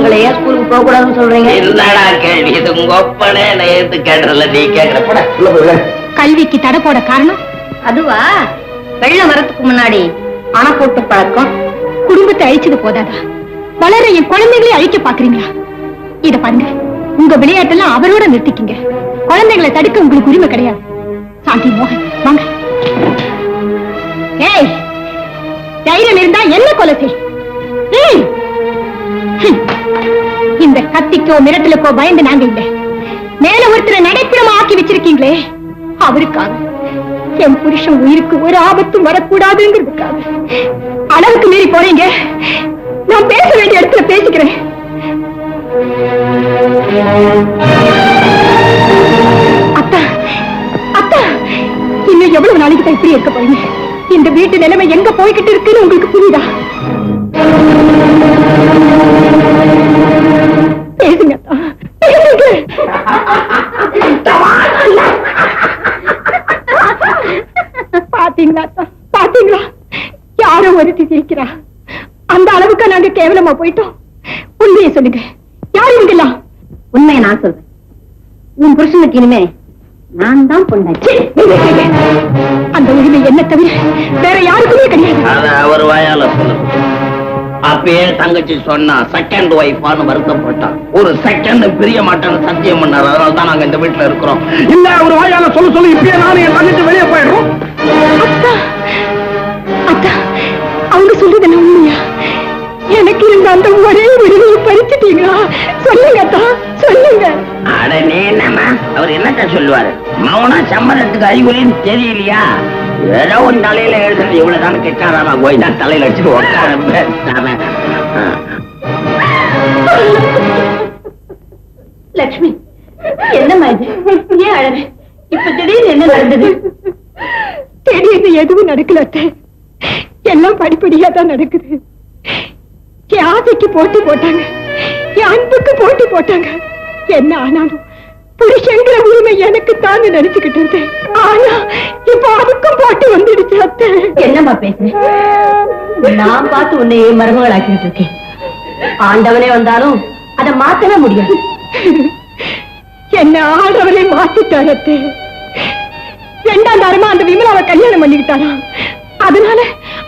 உங்களை ஏன் ஸ்கூலுக்கு போக கூடாதுன்னு சொல்றீங்க? என்னடா கேள்வி இது? உங்க ஒப்பனே ஏத்து கேட்டுறல, நீ கேட்கற. கல்விக்கு தடை போட காரணம் அதுவா? வெள்ளம் வரத்துக்கு முன்னாடி அணை போட்டு பழக்கம், குடும்பத்தை அழிச்சது போதாதா, வளர என் குழந்தைகளை அழிக்க பாக்குறீங்களா? இத பாருங்க, உங்க விளையாட்டெல்லாம் அவரோட நிறுத்திக்கிங்க. குழந்தைகளை தடுக்க உங்களுக்கு உரிமை கிடையாது. சாந்தி மோகன் வாங்க. ஏய், தைரியம் இருந்தா என்ன கொலை செய். இந்த கத்திக்கோ மிரட்டலுக்கோ பயந்து நாங்க இல்லை. மேல ஒருத்தரை நடைப்பிடமா ஆக்கி வச்சிருக்கீங்களே, அவருக்காக என் புருஷன் உயிருக்கு ஒரு ஆபத்தும் வரக்கூடாதுங்கிறதுக்காக அளவுக்கு மீறி போறீங்க. நான் பேச வேண்டிய இடத்துல பேசிக்கிறேன். அத்தா, அத்தா, இன்னும் எவ்வளவு நாளைக்கு தான் இப்படி இருக்க போறீங்க? இந்த வீட்டு நிலைமை எங்க போய்கிட்டு இருக்குன்னு உங்களுக்கு புரியுதா? பேசுங்க அத்தா, பேசுங்க. பாத்தீங்களா அத்தா, பாத்தீங்களா? யாரும் ஒருத்தி சிரிக்கிறா. அந்த அளவுக்கு நாங்க கேவலமா போயிட்டோம். உண்மையை சொல்லுங்க, யாரு இவங்கெல்லாம்? உண்மையை நான் சொல்றேன். உன் புருஷனுக்கு இனிமே நான் தான் பொண்டாச்சு. அந்த உரிமை என்ன தவிர வேற யாருக்குமே கிடையாது. அவர் வாயால சொல்லு. அப்பயே தங்கச்சி சொன்னா செகண்ட் ஒய்ஃபான்னு வருத்தப்பட்டான். ஒரு செகண்ட் பிரிய மாட்டேன்னு சத்தியம் பண்ணார். அதனால தான் நாங்க இந்த வீட்டுல இருக்கிறோம். இல்ல அவர் வாயால சொல்லு சொல்லு. இப்பயே நானும் என் தங்கச்சி வெளியே போயிடும். அத்தா, அத்தா, அவங்க சொல்றது என்ன உண்மையா? எனக்கு இருந்த அந்த ஒரே உரிமையை பறிச்சுட்டீங்களா? சொல்லுங்க அத்தா, சொல்லுங்க. அட நீ என்னமா, அவர் என்னத்த சொல்லுவாரு? மௌனா சம்மதத்துக்கு அறிகுறின்னு தெரியலையா? ஏதோ ஒரு தலையில எழுதுறது இவ்வளவுதான் கேட்காராமா. கோயிலா தலையில வச்சுட்டு உட்கார. லட்சுமி, என்னம்மா இது? ஏன் அழற? இப்ப திடீர்னு என்ன நடந்தது? திடீர்னு எதுவும் நடக்கல அத்தை. எல்லாம் படிப்படியா தான் நடக்குது. என் ஆசைக்கு போட்டி போட்டாங்க, என் அன்புக்கு போட்டி போட்டாங்க. என்ன ஆனாலும் புருஷங்கிற உரிமை எனக்கு தான் நினைச்சுக்கிட்டு இருந்தேன். ஆனா இப்ப அதுக்கும் போட்டி வந்துடுச்சு அத்தை. என்னம்மா பேசுறேன்? நான் பார்த்து உன்னை மருமகள் ஆக்கிட்டு இருக்கேன். ஆண்டவனே வந்தாலும் அதை மாத்தவே முடியாது. என்ன ஆண்டவனே மாத்திட்டார் அத்தை. ரெண்டாம் தாரமா அந்த விமலாவை கல்யாணம் பண்ணிக்கிட்டாரா? அதனால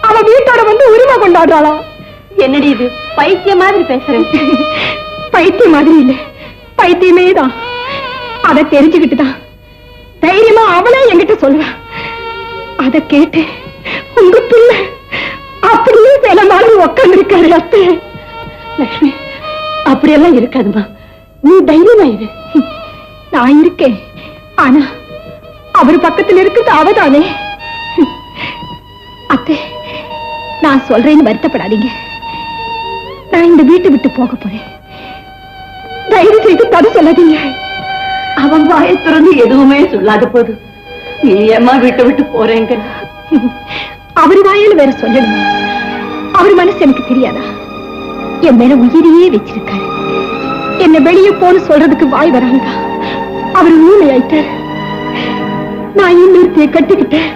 அவ வீட்டோட வந்து உரிமை கொண்டாடுறாளா? என்னடி இது பைத்திய மாதிரி பேசுறேன்? பைத்திய மாதிரி இல்ல, பைத்தியமே தான். அதை தெரிஞ்சுக்கிட்டுதான் தைரியமா அவளே என்கிட்ட சொல்லுவா. அதை கேட்டு உங்க பிள்ளை அப்படியே சில மாதிரி உட்கார்ந்து இருக்காரு அத்தை. லட்சுமி, அப்படியெல்லாம் இருக்காதுமா, நீ தைரியமா இரு. நான் இருக்கேன். ஆனா அவர் பக்கத்தில் இருக்குது அவதானே. அத்தை, நான் சொல்றேன்னு வருத்தப்படாதீங்க. நான் இந்த வீட்டை விட்டு போக போறேன். தயவு செய்து தடை சொல்லாதீங்க. அவன் வாயை திறந்து எதுவுமே சொல்லாத போது நீ ஏமா வீட்டை விட்டு போறேங்க? அவர் வாயில வேற சொல்லணும். அவர் மனசு எனக்கு தெரியாதா? என் மேல உயிரையே வச்சிருக்காரு. என்ன வெளியே போன்னு சொல்றதுக்கு வாய் வராங்க. அவர் ஊமையாயிட்டார். நான் இன்னொருத்தைய கட்டிக்கிட்டேன்.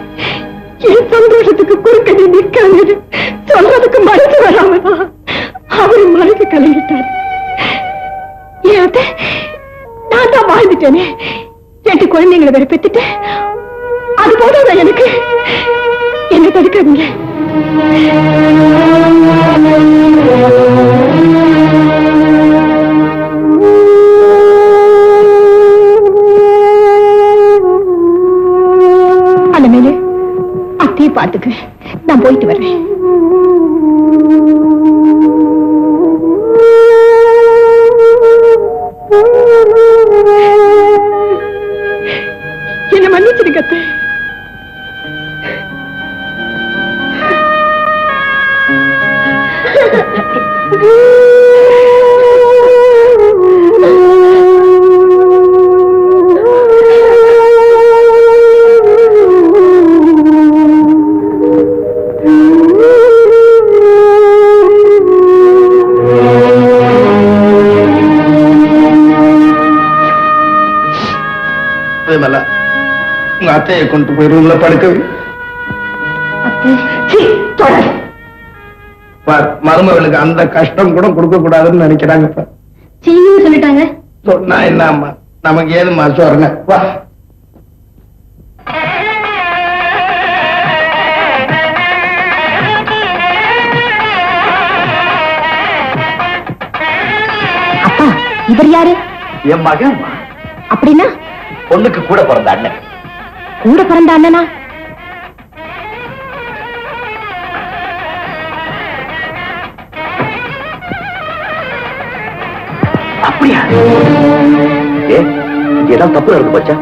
என் சந்தோஷத்துக்கு குறுக்கடி நிற்காது சொல்றதுக்கு மனசு வராமதான் அவரு மனசு கலங்கிட்டார். நான் தான் வாழ்ந்துட்டேனே, 2 குழந்தைங்களை வேற பெத்துட்டேன். அது போதும் எனக்கு. என்ன தடுக்காதீங்க. அந்த மேலே அத்தையை பார்த்துக்க, நான் போயிட்டு வர்றேன். என்ன மன்னிச்சிருக்க அத்தை. உங்க அத்தையை கொண்டு போய் ரூம்ல படுக்கவே. மருமகளுக்கு அந்த கஷ்டம் கூட கொடுக்க கூடாதுன்னு நினைக்கிறாங்கப்பா. செய்யுன்னு சொல்லிட்டாங்க. சொன்னா என்ன அம்மா, நமக்கு ஏதுமா சொல்றேங்க. வா. அப்பா, இவர் யாரு? என் மகன். அப்படின்னா பொண்ணுக்கு கூட பிறந்த அண்ணன். கூட பிறந்த அண்ணனா? அப்படியா? ஏதாவது தப்பு நடந்து போச்சா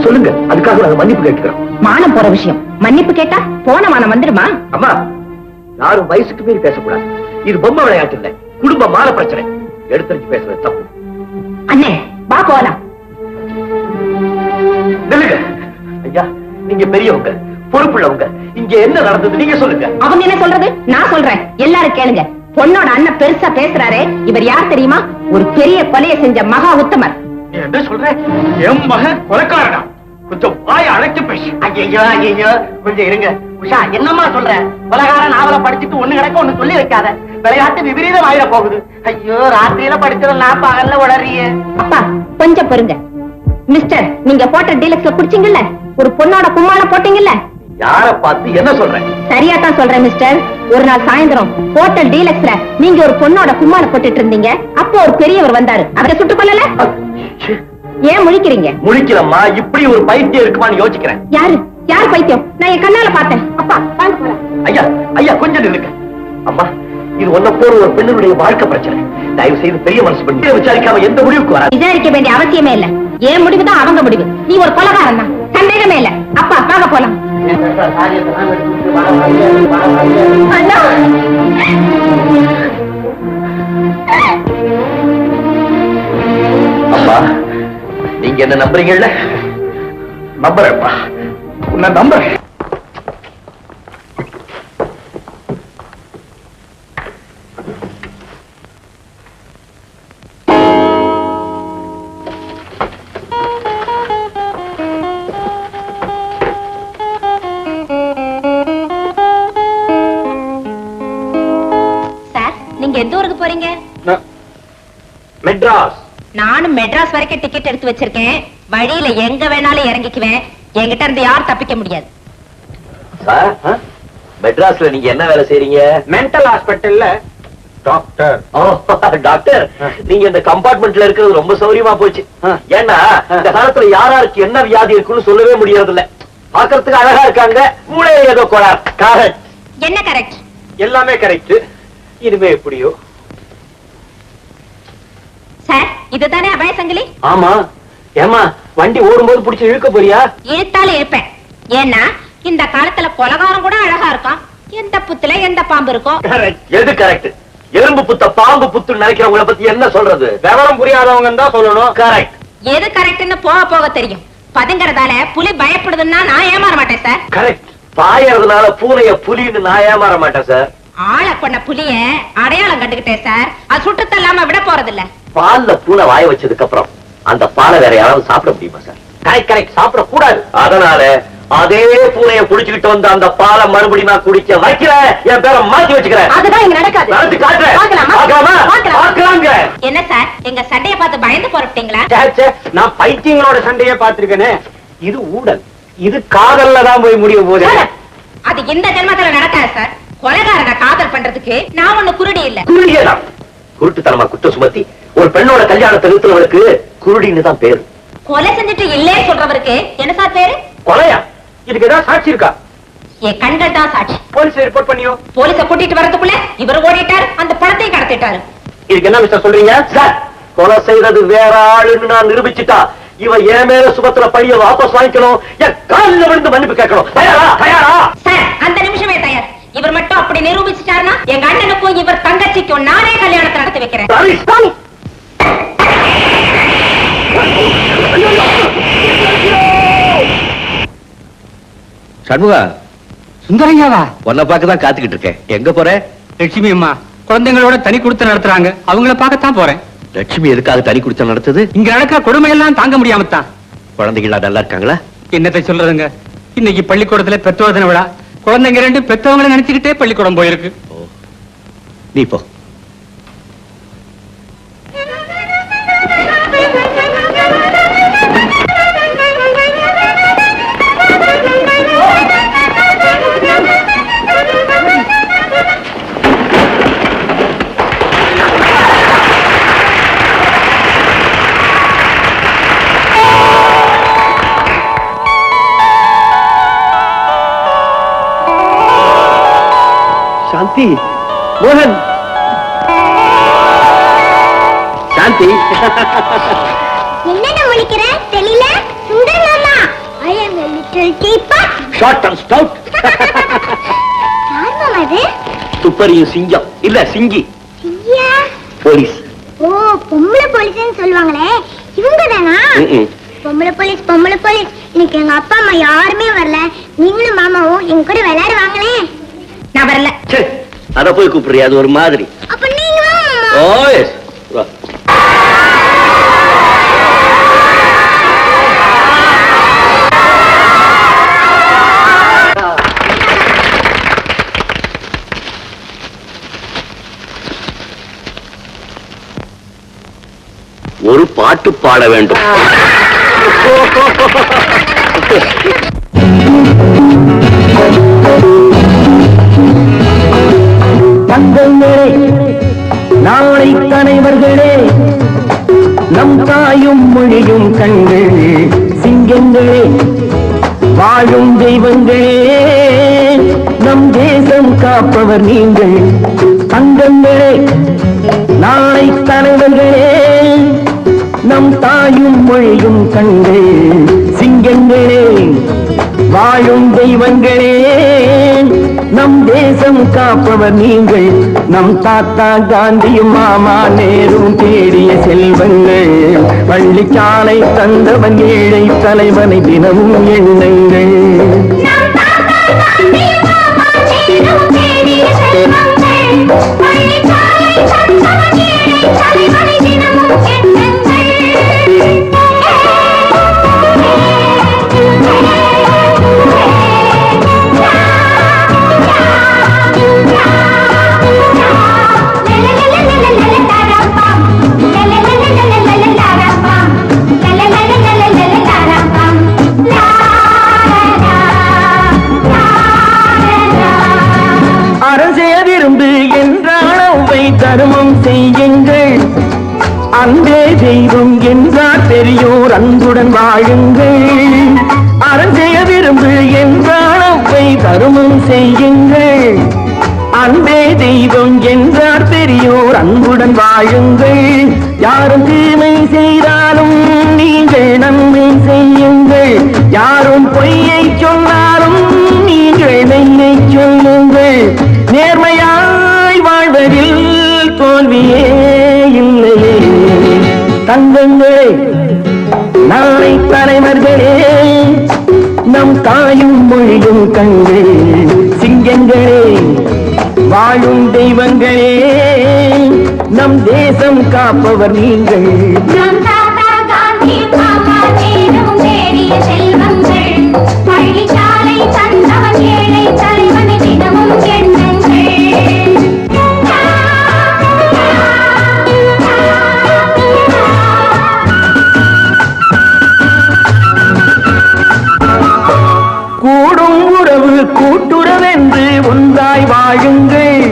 சொல்லுங்க, அதுக்காக நாங்க மன்னிப்பு கேட்கிறோம். மானம் போற விஷயம், மன்னிப்பு கேட்டா போன மானம் வந்துருமா? அம்மா, யாரும் வயசுக்கு மீறி பேசக்கூடாது. இது பொம்மை விளையாட்டு இல்ல, குடும்ப மான பிரச்சனை. எடுத்துரைச்சு பேசுறது தப்பு. அண்ணே வா போலாம். நில்லுங்க. ஐயா, நீங்க பெரியவங்க, பொறுப்புள்ளவங்க. இங்க என்ன நடந்தது நீங்க சொல்லுங்க. அவங்க என்ன சொல்றது? நான் சொல்றேன், எல்லாரும் கேளுங்க. பொண்ணோட அண்ணன் பெருசா பேசுறாரே, இவர் யார் தெரியுமா? ஒரு பெரிய கொலையை செஞ்ச மகா உத்தமர். நீ என்ன சொல்ற? என் மகன் கொலைக்காரனா? கொஞ்சம் வாய அழைச்சு பேசு. ஐயோ ஐயோ, கொஞ்சம் இருங்க. உஷா, என்னம்மா சொல்ற? கொலைகாரன் நாவல படிச்சுட்டு ஒண்ணு கிடக்க ஒண்ணு சொல்லி வைக்காத. விளையாட்டு விபரீதம் ஆயிட போகுது. ஐயோ, ராத்திரியில படிச்சதெல்லாம் பகல்ல உளறியே. அப்பா கொஞ்சம் பொறுங்க. மிஸ்டர், நீங்க போட்ட டீலக்ஸ்ல குடிச்சீங்கல்ல, ஒரு பொண்ணோட கும்மாளம் போட்டீங்கல்ல. யார பார்த்து என்ன சொல்றேன்? சரியா தான் சொல்றேன் மிஸ்டர். ஒரு நாள் சாயந்தரம் ஹோட்டல் டீலக்ஸ்ல நீங்க ஒரு பொண்ணோட கும்மாளம் போட்டுட்டு இருந்தீங்க. அப்போ ஒரு பெரியவர் வந்தாரு. அவரை சுட்டுக் கொல்லல? ஏன் முழிக்கிறீங்க? முழிக்கிறம்மா, இப்படி ஒரு பைத்தியம் இருக்குமான்னு யோசிக்கிறேன். யாரு யாரு பைத்தியம்? நான் என் கண்ணால பார்த்தேன். அப்பா வாங்க போலாம். ஐயா ஐயா, கொஞ்சம் நில்லுங்க. அம்மா, இது ஒன்ன போற ஒரு பெண்ணுடைய வாழ்க்கை பிரச்சனை. தயவு செய்து பெரிய மனசு பண்ணி விசாரிக்காம எந்த முடிவுக்கு வர. விசாரிக்க வேண்டிய அவசியமே இல்ல. ஏன் முடிவுதான் அவங்க முடிவு. நீ ஒரு கொலகாரன் தான், சந்தேகமே இல்ல. அப்பா வாங்க போலாம். அண்ணா, அப்பா, நீங்க என்ன நம்புறீங்கல்ல? நம்புறேன்ப்பா, உன்னை நம்புறேன். நீங்க எந்த ஊருக்கு போறீங்க? மெட்ராஸ். நானும் மெட்ராஸ் வரைக்கும் டிக்கெட் எடுத்து வச்சிருக்கேன். வழியில எங்க வேணாலும் இறங்கிக்குவேன். என்கிட்ட இருந்து யாரும் தப்பிக்க முடியாது. சார், மெட்ராஸ்ல நீங்க என்ன வேலை செய்றீங்க? மென்டல் ஹாஸ்பிட்டல்ல டாக்டர். டாக்டர், நீங்க இந்த கம்பார்ட்மெண்ட்ல இருக்கிறது ரொம்ப சௌரியமா போச்சு. ஏன்னா இந்த காலத்துல யாராருக்கு என்ன வியாதி இருக்குன்னு சொல்லவே முடியறது இல்ல. பாக்குறதுக்கு அழகா இருக்காங்க, மூளையில ஏதோ கோளாறு. கரெக்ட். என்ன கரெக்ட்? எல்லாமே கரெக்ட். இனிமே எப்படியோ. சார், இதுதானே அபாய சங்கிலி? ஆமா. ஏமா, வண்டி ஓடும்போது புடிச்சு இழுக்க போறியா? இழுத்தாலும் இருப்பேன். ஏன்னா இந்த காலத்துல கொலகாரம் கூட அழகா இருக்கும். எந்த புத்துல எந்த பாம்பு இருக்கும்? எது கரெக்ட்? எறும்பு புத்த பாம்பு புத்து நினைக்கிறவங்கள பத்தி என்ன சொல்றது? விவரம் புரியாதவங்க தான் சொல்லணும். கரெக்ட். எது கரெக்ட்னு போக போக தெரியும். பதுங்கறதால புலி பயப்படுதுன்னா நான் ஏமாற மாட்டேன் சார். கரெக்ட். பாயறதுனால பூனைய புலின்னு நான் ஏமாற மாட்டேன் சார். ஆளை கொண்ட புலிய அடையாளம் கண்டுகிட்டேன் சார். அது சுட்டு தள்ளாம விட போறது இல்ல. பால்ல பூனை வாய வச்சதுக்கு அப்புறம் அந்த பாலை வேற யாராவது சாப்பிட முடியுமா சார்? கரெக்ட் கரெக்ட், சாப்பிட கூடாது. அதனால அதே பூனைய புடிச்சுக்கிட்டு வந்து அந்த பாலை மறுபடியும் நான் குடிக்க வைக்கிறேன். என் பேரை மாத்தி வச்சுக்கிறேன். அதுதான் இங்க நடக்காது. நடத்தி காட்டுறேன். பார்க்கலாமா? பார்க்கலாங்க. என்ன சார், எங்க சண்டைய பார்த்து பயந்து போறீங்களா? நான் பைத்தியங்களோட சண்டையே பார்த்திருக்கேனே. இது ஊடல், இது காதல்ல தான் போய் முடிய போகுது. அது இந்த ஜென்மத்துல நடக்காது சார். கொலைகாரனை காதல் பண்றதுக்கு நான் ஒண்ணு குருடி இல்ல. குருடியதான் குருட்டுத்தனமா குற்றம் சுமத்தி ஒரு பெண்ணோட கல்யாணத்தை நிறுத்துறவருக்கு குருடின்னு தான் பேரு. கொலை செஞ்சுட்டு இல்லே சொல்றவருக்கு என்ன சார் பேரு? கொலையா? இதுக்கு ஏதாவது சாட்சி இருக்கா? என் கண்கள் தான் சாட்சி. போலீஸ் ரிப்போர்ட் பண்ணியோ? போலீஸ கூட்டிட்டு வரதுக்குள்ள இவர் ஓடிட்டாரு, அந்த பணத்தை கடத்திட்டாரு. இதுக்கு என்ன மிஸ்டர் சொல்றீங்க? சார், கொலை செய்யறது வேற ஆளுன்னு நான் நிரூபிச்சுட்டா இவன் என் மேல சுபத்திர பழிய வாபஸ் வாங்கிக்கணும். என் காலில் விழுந்து மன்னிப்பு கேட்கணும். தயாரா? தயாரா? சார், அந்த நிமிஷமே தயார். இவர் மட்டும் அப்படி நிரூபிச்சுட்டாருன்னா எங்க அண்ணனுக்கும் இவர் தங்கச்சிக்கும் நானே கல்யாணத்தை நடத்தி வைக்கிறேன். சண்முகா, சுந்தரையாவா? உன்னை பார்க்கதான் காத்துக்கிட்டு இருக்கேன். எங்க போற? லட்சுமி அம்மா குழந்தைங்களோட தனி கொடுத்து நடத்துறாங்க. அவங்கள பார்க்கத்தான் போறேன். லட்சுமி எதுக்காக தனி குடித்தம் நடத்துது? இங்க நடக்கிற கொடுமையெல்லாம் தாங்க முடியாமத்தான். குழந்தைகளா நல்லா இருக்காங்களா? என்னத்தை சொல்றதுங்க, இன்னைக்கு பள்ளிக்கூடத்துல பெற்றோர் தின விழா. குழந்தைங்க ரெண்டு பெற்றவங்களை நினைச்சுக்கிட்டே பள்ளிக்கூடம் போயிருக்கு. நீ போ. சாந்தி, மோகன், சாந்தி. என்னென்ன முழிக்கிற தெரியல? சுடர் மாமா, I am a little teapot. Short and Stout. யார் மாமா இது? துப்பறியும் சிங்கம் இல்ல சிங்கி. சிங்கியா? போலீஸ். ஓ, பொம்பளை போலீஸ்னு சொல்லுவாங்களே, இவங்க தானா? பொம்பளை போலீஸ், பொம்பளை போலீஸ். இன்னைக்கு எங்க அப்பா அம்மா யாருமே வரல. நீங்களும் மாமாவும் எங்க கூட விளையாடுவாங்களே. நான் வரல. அத போய் கூப்பிடுறியா? அது ஒரு மாதிரி. அப்ப நீங்க வா மாமா. ஓ எஸ். ஒரு பாட்டு பாட வேண்டும். தங்கங்களே, நாளை தலைவர்களே, நம் தாயும் மொழியும் கண்கள் சிங்கங்களே, வாழும் தெய்வங்களே, நம் தேசம் காப்பவர் நீங்கள். தங்கங்களே, நாளை தலைவர்களே, நம் தாயும் மொழியும் கண்கள் சிங்கங்களே, வாழும் தெய்வங்களே, நம் தேசம் காப்பவர் நீங்கள். நம் தாத்தா காந்தியும் மாமா நேரும் தேடிய செல்வங்கள், பள்ளிச்சாலை தந்தவன் ஏழை தலைவனை தினமும் எண்ணுங்கள். தர்மம் செய்யுங்கள், அன்பே தெய்வம் என்றார் பெரியோர், அன்புடன் வாழுங்கள். அறம் செய்ய விரும்பு என்றால் அவ்வை தர்மம் செய்யுங்கள், அன்பே தெய்வம் என்றார் பெரியோர், அன்புடன் வாழுங்கள். யாரும் தீமை செய்தாலும் நீங்கள் நன்மை செய்யுங்கள், யாரும் பொய்யை சொன்னாலும் நீங்கள் மெய்யை சொல்லுங்கள். நேர்மையாய் வாழ்வதில் தோல்வியே இல்லையே. தங்கங்களே, நாளை தலைவர்களே, நம் தாயும் மொழியும் கண்கள் சிங்கங்களே, வாழும் தெய்வங்களே, நம் தேசம் காப்பவர் நீங்கள். நம் தாத்தா காந்தி மாமா நேரும் தேடிய செல்வங்கள், பள்ளிச்சாலை தந்தவன் ஏழை தலைவனை தினமும் எண்ணுங்கள். கூடும் உறவு கூட்டுறவென்று ஒன்றாய் வாழுங்கள்,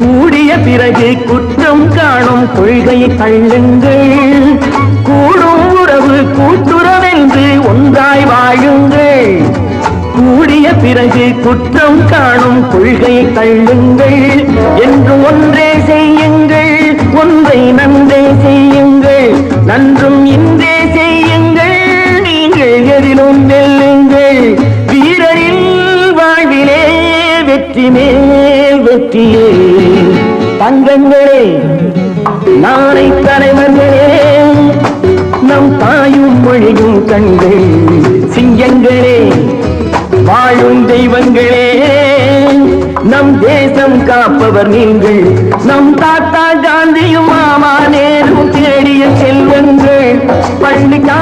கூடிய பிறகு குற்றம் காணும் கொள்கையை தள்ளுங்கள். கூடும் உறவு கூட்டுறவென்று ஒன்றாய் வாழுங்கள், கூடிய பிறகு குற்றம் காணும் கொள்கையை தள்ளுங்கள். என்று ஒன்றே செய்யுங்கள், ஒன்றை நன்றே செய்யுங்கள், நன்றும் இன்றே செய்யுங்கள், நீங்கள் எதிலும் வெல்லுங்கள். வீரரின் வாழ்விலே வெற்றி மேல் வெற்றியே. தங்கங்களே, நாளை தலைவர்களே, நம் தாயும் மொழியும் கண்கள் சிங்கங்களே, வாழும் தெய்வங்களே, நம் தேசம் காப்பவர் நீங்கள். நம் தாத்தா காந்தியும் மாமா நேரும் தேடிய செல்வங்கள், பள்ளிக்கா